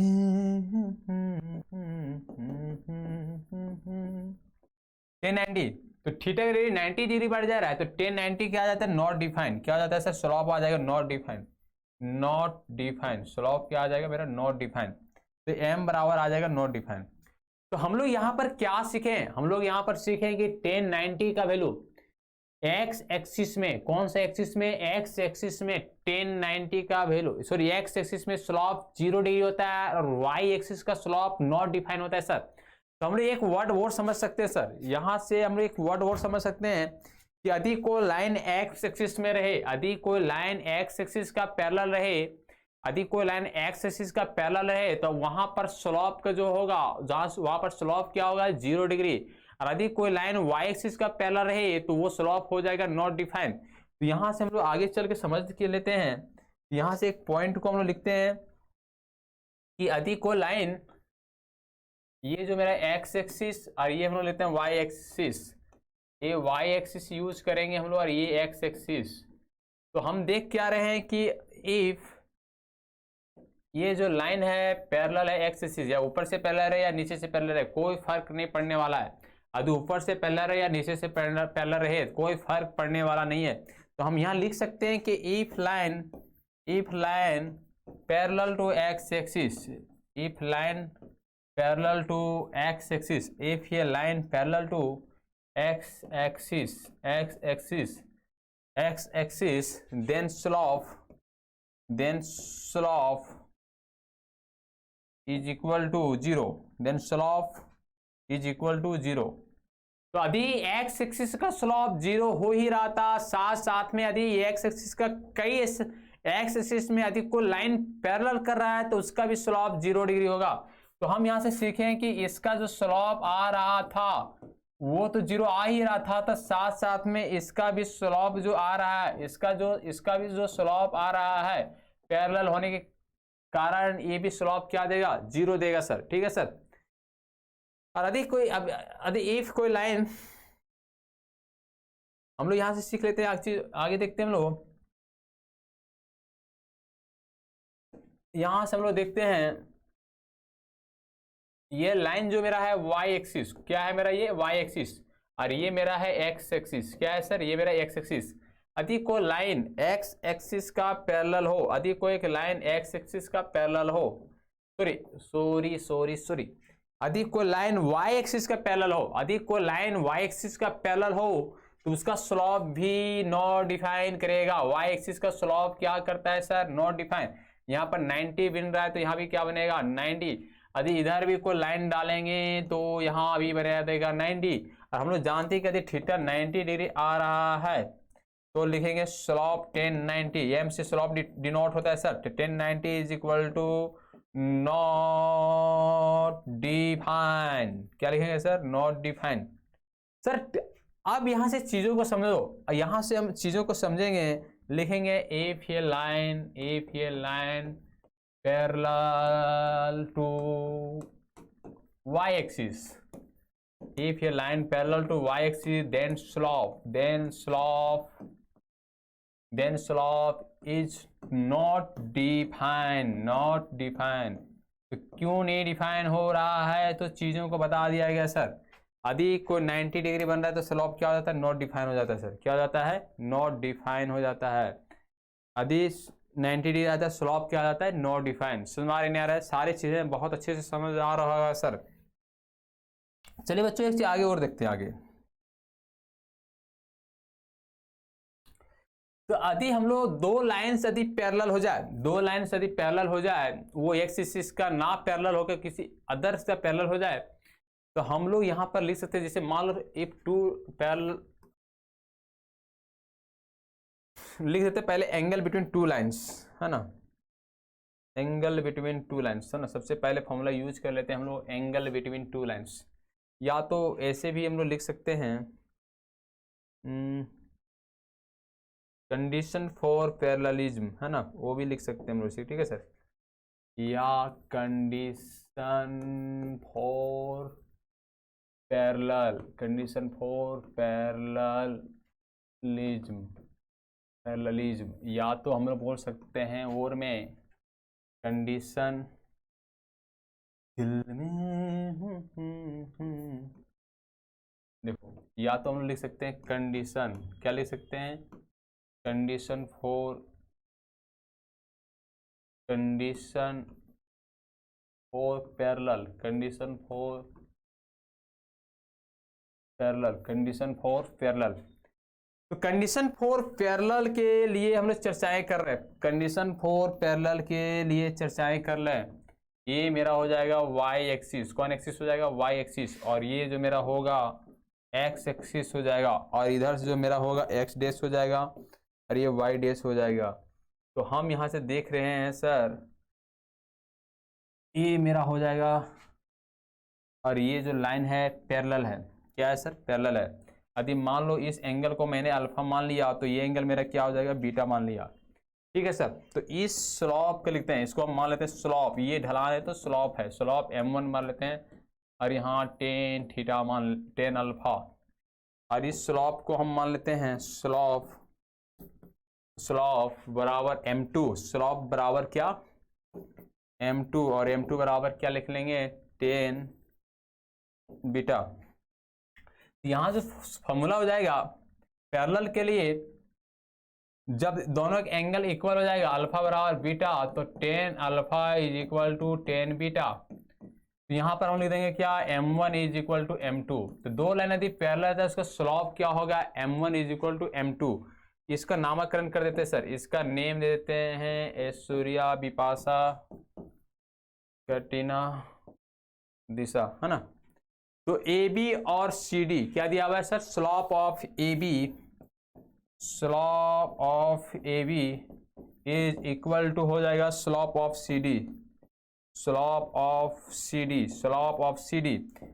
1090, तो थीटा डिग्री 90 डिग्री बढ़ जा रहा है तो 1090 क्या आ जाता है? Not defined. क्या आ जाता है सर? स्लोप आ जाएगा not defined. Not defined slope क्या आ जाएगा मेरा? Not defined. तो एम बराबर आ जाएगा नॉट डिफाइंड। तो हम लोग यहाँ पर क्या सीखे? हम लोग यहाँ पर सीखे कि 1090 का वैल्यू एक्स एक्सिस में, कौन सा एक्सिस में? एक्स एक्सिस में 1090 का वैल्यू, सॉरी एक्स एक्सिस में स्लोप 0 डिग्री होता है और वाई एक्सिस का स्लोप नॉट डिफाइन होता है सर। तो हम लोग एक वर्ड और समझ सकते हैं सर, यहां से हम लोग एक वर्ड और समझ सकते हैं कि यदि कोई लाइन एक्स एक्सिस में रहे, यदि कोई लाइन एक्स एक्सिस का पैरेलल रहे, यदि कोई लाइन एक्स एक्सिस का पैरेलल रहे तो वहां पर स्लोप का जो होगा, जहां वहां पर स्लोप क्या होगा? 0 डिग्री। और यदि कोई लाइन वाई एक्सिस का पैरेलल रहे तो वो स्लोप हो जाएगा नॉट डिफाइन। तो यहां से हम लोग आगे चल के समझ के लेते हैं। यहां से एक पॉइंट को हम लोग लिखते हैं कि यदि कोई लाइन, ये जो मेरा एक्स एक्सिस और ये हम लोग लेते हैं वाई एक्सिस, ये वाई एक्सिस यूज करेंगे हम लोग और ये एक्स एक्सिस। तो हम देख क्या रहे हैं कि इफ ये जो लाइन है पैरेलल है एक्स एक्सिस, या ऊपर से पैरेलल है या नीचे से पैरेलल है, कोई फर्क नहीं पड़ने वाला है। यदि ऊपर से पैरेलल है या नीचे से पैरेलल रहे कोई फर्क पड़ने वाला नहीं है। तो हम यहाँ लिख सकते हैं कि if line parallel to X axis, if line parallel to X axis, if ये line parallel to X axis then slope is equal to 0, then slope is equal to 0। तो अभी एक्स एक्सिस का स्लोप 0 हो ही रहा था, साथ साथ में यदि एक्स एक्सिस का कई एक्स एक्सिस में यदि कोई लाइन पैरेलल कर रहा है तो उसका भी स्लोप 0 डिग्री होगा। तो हम यहां से सीखें कि इसका जो स्लोप आ रहा था वो तो 0 आ ही रहा था, तो साथ साथ में इसका भी स्लोप जो आ रहा है, इसका भी जो स्लोप आ रहा है पैरेलल होने के कारण ये भी स्लोप क्या देगा? 0 देगा सर। ठीक है सर। और यदि इफ कोई लाइन, हम लोग यहां से सीख लेते हैं, आगे देखते हैं हम लोग। यहां से हम लोग देखते हैं ये लाइन जो मेरा है वाई एक्सिस, क्या है मेरा? ये वाई एक्सिस। और ये मेरा है एक्स एक्सिस, क्या है सर? ये मेरा एक्स एक्सिस। यदि कोई लाइन एक्स एक्सिस का पैरेलल हो, यदि कोई एक लाइन एक्स एक्सिस का पैरेलल हो, सॉरी यदि कोई लाइन वाई एक्सिस का पैरेलल हो, यदि कोई लाइन वाई एक्सिस का पैरेलल हो तो उसका स्लोप भी नॉट डिफाइन करेगा। वाई एक्सिस का स्लोप क्या करता है सर? Not define. यहाँ पर 90 बन रहा है तो यहाँ भी क्या बनेगा? 90। यदि इधर भी कोई लाइन डालेंगे तो यहाँ भी बना देगा 90। और हम लोग जानते हैं कि यदि थीटा 90 डिग्री आ रहा है तो लिखेंगे स्लोप 1090। एम से स्लोप डिनोट होता है sir. 1090 is equal to not define. क्या लिखेंगे सर? Not define. सर अब यहां से चीजों को समझो, यहां से हम चीजों को समझेंगे। लिखेंगे इफ ये line parallel to Y axis, if ये line parallel to y axis then slope is not define. तो क्यों नहीं डिफाइन हो रहा है, तो चीजों को बता दिया गया सर। यदि कोई 90 डिग्री बन रहा है तो स्लोप क्या हो जाता है, नॉट डिफाइन हो जाता है सर। क्या हो जाता है, नॉट डिफाइन हो जाता है। यदि 90 डिग्री आता है स्लोप क्या हो जाता है, नॉट डिफाइन। समझ में नहीं आ रहा है, सारी चीजें बहुत अच्छे से समझ आ रहा होगा सर। चलिए बच्चों एक चीज आगे और देखते हैं आगे। तो यदि हम लोग दो लाइन्स यदि पैरेलल हो जाए, वो एक्स एक्सिस का ना पैरेलल होकर किसी अदर से पैरेलल हो जाए, तो हम लोग यहां पर लिख सकते हैं, जैसे मान लो इफ टू पैरेलल लिख देते पहले एंगल बिटवीन टू लाइन्स, है ना, एंगल बिटवीन टू लाइन्स, है ना। सबसे पहले फॉर्मूला यूज कर लेते हैं हम लोग, एंगल बिटवीन टू लाइन्स। या तो ऐसे भी हम लोग लिख सकते हैं, कंडीशन फॉर पैरेललिज्म, है ना, वो भी लिख सकते हैं हम लोग, ठीक है सर। या कंडीशन फॉर पैरेललिज्म, या तो हम लोग बोल सकते हैं और में कंडीशन दिल में देखो, या तो हम लोग लिख सकते हैं कंडीशन, क्या लिख सकते हैं, condition for parallel, condition for parallel. तो कंडीशन फॉर पैरेलल के लिए हम लोग चर्चाएं कर रहे हैं, कंडीशन फॉर पैरेलल के लिए चर्चाएं कर रहे हैं। ये मेरा हो जाएगा y एक्सिस, कौन एक्सिस हो जाएगा, y एक्सिस, और ये जो मेरा होगा x एक्सिस हो जाएगा, और इधर से जो मेरा होगा x डैश हो जाएगा, और ये y डैश हो जाएगा। तो हम यहां से देख रहे हैं सर, ये मेरा हो जाएगा, और ये जो लाइन है पैरेलल है, क्या है सर, पैरेलल है। यदि मान लो इस एंगल को मैंने अल्फा मान लिया, तो ये एंगल मेरा क्या हो जाएगा, बीटा मान लिया, ठीक है सर। तो इस स्लोप को लिखते हैं, इसको हम मान लेते हैं स्लोप, ये ढलान है तो स्लोप है, स्लोप m1 मान लेते हैं, और यहाँ टेन थीटा टेन अल्फा, और इस स्लोप को हम मान लेते हैं स्लोप बराबर m2, स्लोप बराबर क्या, m2, और m2 बराबर क्या लिख लेंगे, टेन बीटा। यहाँ जो फॉर्मूला हो जाएगा पैरेलल के लिए, जब दोनों एंगल इक्वल हो जाएगा, अल्फा बराबर बीटा, तो tan alpha is equal to tan beta. तो यहाँ पर हम लिख देंगे क्या, m1 is equal to m2। तो दो लाइन यदि पैरेलल है, उसका स्लोप क्या होगा, m1 is equal to m2। इसका नामकरण कर देते हैं सर, इसका नेम दे देते हैं ऐश्वर्या बिपाशा कैटिना दिशा, है ना। तो AB और CD क्या दिया हुआ है sir, slope of AB is equal to हो जाएगा स्लोप ऑफ CD।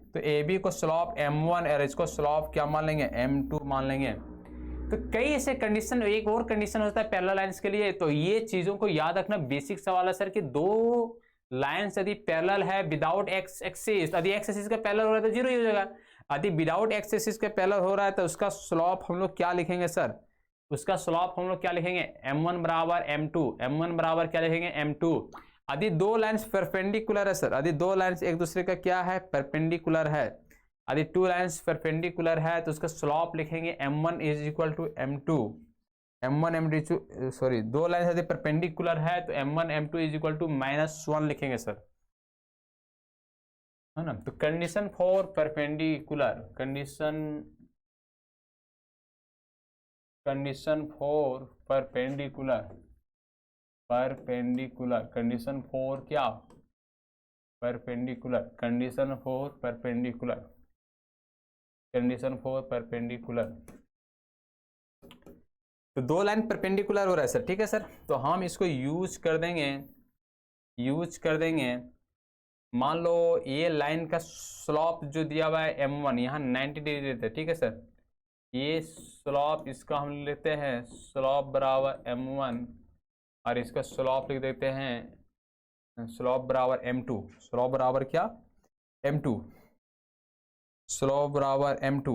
तो AB को स्लोप m1 और इसको स्लोप क्या मान लेंगे, m2 मान लेंगे। तो कई ऐसे कंडीशन, एक और कंडीशन होता है पैरेलल लाइंस के लिए। तो ये चीजों को याद रखना, बेसिक सवाल है सर, कि दो लाइन्स यदि पैरेलल है विदाउट एक्स एक्सिस, यदि एक्स एक्सिस का पैरेलल हो रहा है तो जीरो ही हो जाएगा। यदि विदाउट एक्स एक्सिस का पैरेलल हो रहा है तो उसका स्लोप हम लोग क्या लिखेंगे सर, उसका स्लोप हम लोग क्या लिखेंगे, m1 बराबर m2, m1 बराबर क्या लिखेंगे, m2। यदि दो लाइन्स परपेंडिकुलर है सर, यदि दो लाइन्स एक दूसरे का क्या है, परपेंडिकुलर है, यदि टू लाइन्स परपेंडिकुलर है तो उसका स्लोप लिखेंगे m1 is equal to m2, m1 m2 sorry, दो लाइन यदि परपेंडिकुलर है तो m1 m2 is equal to -1 लिखेंगे सर, है ना। तो condition for perpendicular, condition for perpendicular, condition for क्या, परपेंडिकुलर, कंडीशन फॉर परपेंडिकुलर। तो दो लाइन परपेंडिकुलर हो रहा है सर, ठीक है सर। तो हम इसको यूज कर देंगे, मान लो ये लाइन का स्लोप जो दिया हुआ है m1, यहाँ 90 डिग्री देते हैं, ठीक है सर। ये स्लोप इसका हम लेते हैं स्लोप बराबर m1, और इसका स्लोप लिख देते हैं स्लोप बराबर m2, स्लोप बराबर क्या, m2। स्लोप बराबर m2,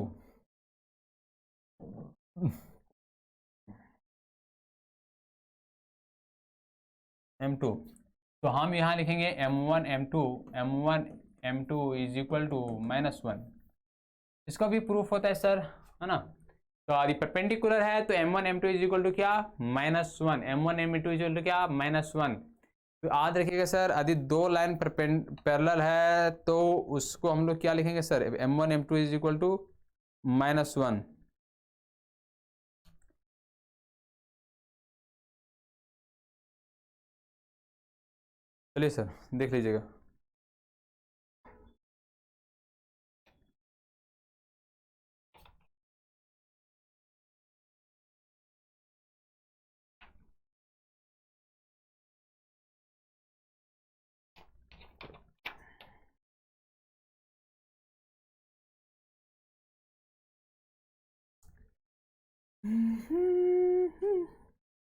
m2, तो हम यहाँ लिखेंगे m1 m2 is equal to -1। इसका भी प्रूफ होता है सर, है ना। तो यदि परपेंडिकुलर है तो m1 m2 is equal to क्या, -1, m1 m2 is equal to क्या, -1। तो याद रखिएगा सर, यदि दो लाइन पैरेलल है तो उसको हम लोग क्या लिखेंगे sir, m1 m2 is equal to -1। चलिए सर देख लीजिएगा।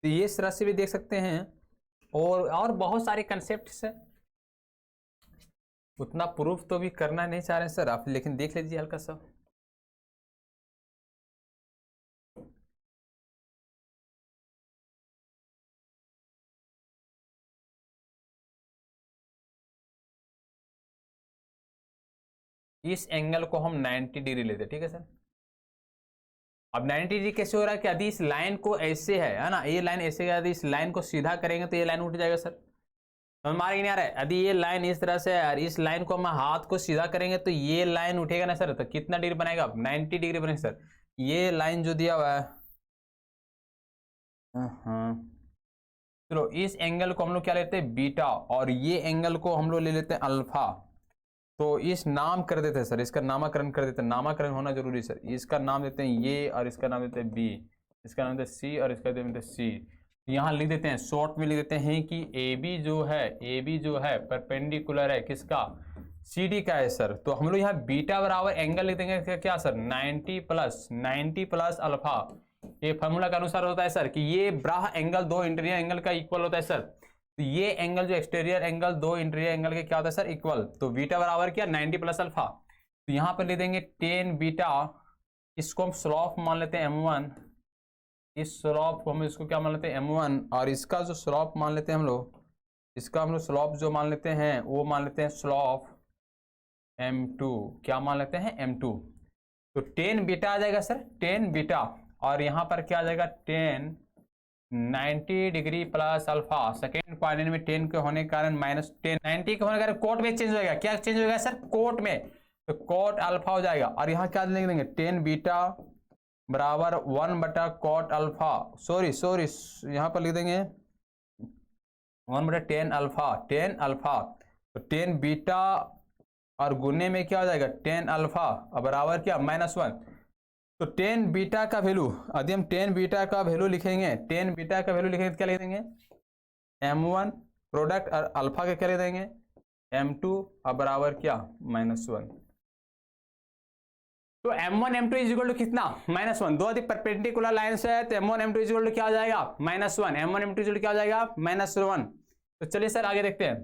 तो ये इस तरह से भी देख सकते हैं, और बहुत सारे कंसेप्ट है। उतना प्रूफ तो भी करना नहीं चाह रहे हैं सर आप, लेकिन देख लीजिए हल्का सा। इस एंगल को हम 90 डिग्री लेते हैं, ठीक है सर। अब 90 डिग्री कैसे हो रहा है कि यदि इस लाइन को ऐसे है ना, ये लाइन ऐसे, यदि इस लाइन को सीधा करेंगे तो ये लाइन उठ जाएगा सर। हमारे नहीं आ रहा है, यदि ये लाइन इस तरह से है और इस लाइन को हम हाथ को सीधा करेंगे तो ये लाइन उठेगा ना सर। तो कितना डिग्री बनाएगा, 90 डिग्री बनेगा सर। ये लाइन जो दिया हुआ है, हाँ, चलो इस एंगल को हम लोग क्या लेते हैं, बीटा, और ये एंगल को हम लोग ले लेते हैं अल्फा। तो इस नाम कर देते हैं सर, इसका नामकरण कर देते हैं, नामकरण होना जरूरी सर। इसका नाम देते हैं ये, और इसका नाम देते हैं बी, इसका नाम देते हैं सी, और इसका देते हैं सी। यहाँ लिख देते हैं, शॉर्ट में लिख देते हैं कि ए बी जो है परपेंडिकुलर है किसका, सी डी का है सर। तो हम लोग यहाँ बीटा बराबर एंगल लिख देंगे क्या सर, 90 प्लस अल्फा। ये फॉर्मूला के अनुसार होता है सर कि ये ब्राह एंगल दो इंटीरियर एंगल का इक्वल होता है सर। तो ये एंगल जो एक्सटीरियर एंगल दो इंटीरियर एंगल के क्या होता है सर, इक्वल। तो बीटा बराबर क्या, 90 प्लस अल्फा। तो यहाँ पर ले देंगे 10 बीटा, इसको हम स्लॉप मान लेते हैं m1, इस स्लॉप को हम इसको क्या मान लेते हैं m1, और इसका जो स्लॉप मान लेते हैं हम लोग, इसका हम लोग स्लॉप जो मान लेते हैं वो मान लेते हैं स्लॉप m2। क्या मान लेते हैं, m2। तो 10 बीटा आ जाएगा सर, 10 बीटा, और यहाँ पर क्या आ जाएगा 10 90 degree plus alpha. Second quadrant में 10 के होने के कारण -10, 90 के होने के कारण कोट में चेंज हो जाएगा। क्या चेंज हो जाएगा सर, कोट में। तो कोट अल्फा हो जाएगा, और यहाँ क्या लिख देंगे 10 बीटा बराबर 1 बटा कोट अल्फा, सॉरी यहाँ पर लिख देंगे 1 बटा 10 अल्फा, 10 अल्फा। तो 10 बीटा और गुने में क्या हो जाएगा 10 अल्फा बराबर क्या, -1। तो 10 बीटा का वैल्यू, यदि हम 10 बीटा का वैल्यू लिखेंगे, 10 बीटा का वैल्यू लिखेंगे तो क्या लिख देंगे, m1 प्रोडक्ट और अल्फा के क्या लिख देंगे, m2 और बराबर क्या, -1। तो m1 m2 is equal to कितना, -1। दो अधिक परपेंडिकुलर लाइंस है तो m1 m2 is equal to क्या हो जाएगा, -1। m1 m2 is equal to क्या हो जाएगा, -1। तो चलिए सर आगे देखते हैं,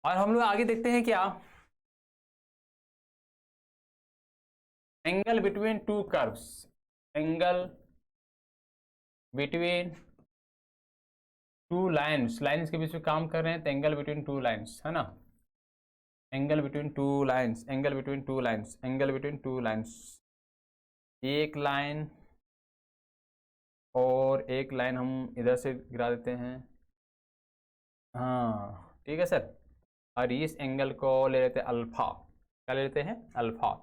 और हम लोग आगे देखते हैं क्या, angle between two curves, angle between two lines, lines के बीच में काम कर रहे हैं तो एंगल बिटवीन टू लाइन्स, है ना। Angle between two lines, angle between two lines, angle between two lines, एक लाइन और एक लाइन हम इधर से गिरा देते हैं, हाँ ठीक है सर। और इस एंगल को ले लेते हैं अल्फा, क्या ले लेते हैं, अल्फा।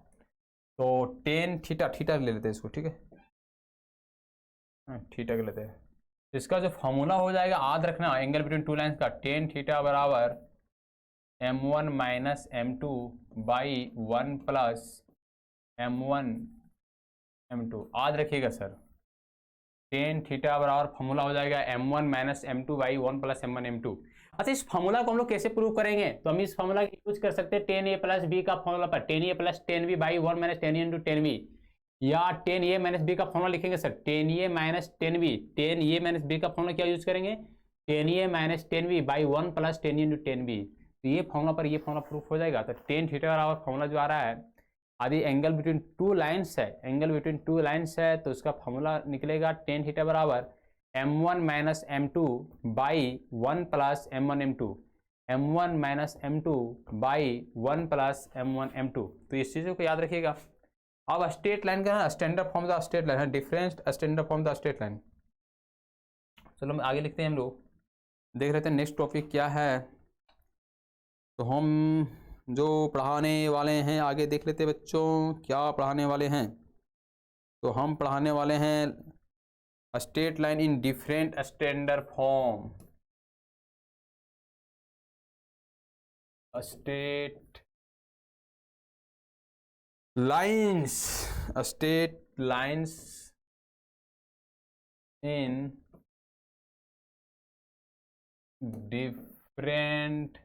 तो 10 थीटा, थीटा ले लेते हैं इसको, ठीक है, थीटा के लेते हैं। इसका जो फॉर्मूला हो जाएगा याद रखना, एंगल बिटवीन टू लाइन्स का, 10 थीटा बराबर m1 minus m2 by 1 plus m1 m2, याद रखिएगा सर। 10 थीटा बराबर फॉर्मूला हो जाएगा m1 minus m2 by 1 plus m1 m2। अच्छा, इस फॉर्मूला को हम लोग कैसे प्रूव करेंगे, तो हम इस फॉर्मूला का यूज कर सकते हैं 10a प्लस बी का फॉर्मूला पर, 10a plus 10b by 1 minus 10a into 10b, या 10a माइनस बी का फॉर्मूला लिखेंगे sir, 10a minus 10b, 10a minus b का फॉर्मूला क्या यूज करेंगे, 10a minus 10b by 1 plus 10a into 10b। तो ये फॉर्मूला पर ये फॉर्मूला प्रूफ हो जाएगा। तो टेन थीटा बराबर फॉर्मूला जो आ रहा है, यदि एंगल बिटवीन टू लाइन्स है, एंगल बिटवीन टू लाइन्स है, तो उसका फॉर्मूला निकलेगा टेन थीटा बराबर m1 minus m2 by 1 plus m1 m2, m1 minus m2 by 1 plus m1 m2। तो इस चीज़ों को याद रखिएगा। अब स्ट्रेट लाइन का ना standard form the straight line है, different standard form the straight line. चलो हम आगे लिखते हैं, हम लोग देख रहे थे नेक्स्ट टॉपिक क्या है। तो हम जो पढ़ाने वाले हैं आगे देख लेते हैं बच्चों, क्या पढ़ाने वाले हैं। तो हम पढ़ाने वाले हैं straight line in different standard form, straight lines, straight lines in different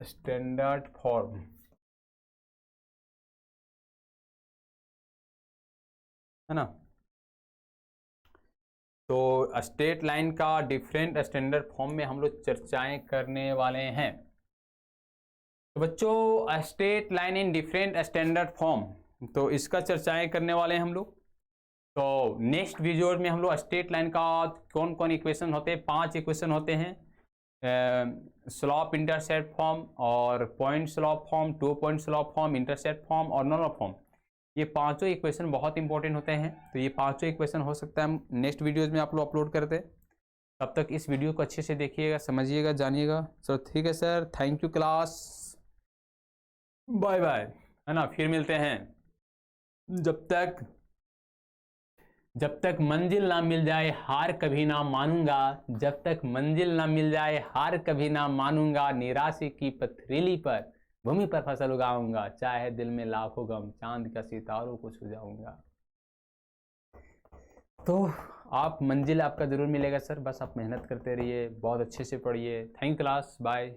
standard form, है ना। तो स्ट्रेट लाइन का डिफरेंट स्टैंडर्ड फॉर्म में हम लोग चर्चाएं करने वाले हैं। तो बच्चों straight line in different standard form, तो इसका चर्चाएं करने वाले हैं हम लोग। तो नेक्स्ट वीडियो में हम लोग स्ट्रेट लाइन का कौन कौन इक्वेशन होते हैं, 5 इक्वेशन होते हैं, स्लॉप इंटरसेप्ट फॉर्म और point slope form, 2 point slope form, intercept form और नॉर्मल फॉर्म। ये पांचों इक्वेशन बहुत इंपॉर्टेंट होते हैं। तो ये पांचों इक्वेशन हो सकता है हम नेक्स्ट वीडियोज में आप लोग अपलोड करते। तब तक इस वीडियो को अच्छे से देखिएगा, समझिएगा, जानिएगा। सर ठीक है sir, thank you class, bye bye, है ना। फिर मिलते हैं। जब तक मंजिल ना मिल जाए हार कभी ना मानूंगा, जब तक मंजिल ना मिल जाए हार कभी ना मानूंगा, निराशे की पथरीली पर भूमि पर फसल उगाऊंगा, चाहे दिल में लाखों गम, चांद का सितारों को छू जाऊंगा। तो आप मंजिल आपका जरूर मिलेगा सर, बस आप मेहनत करते रहिए, बहुत अच्छे से पढ़िए। Thank you class, bye.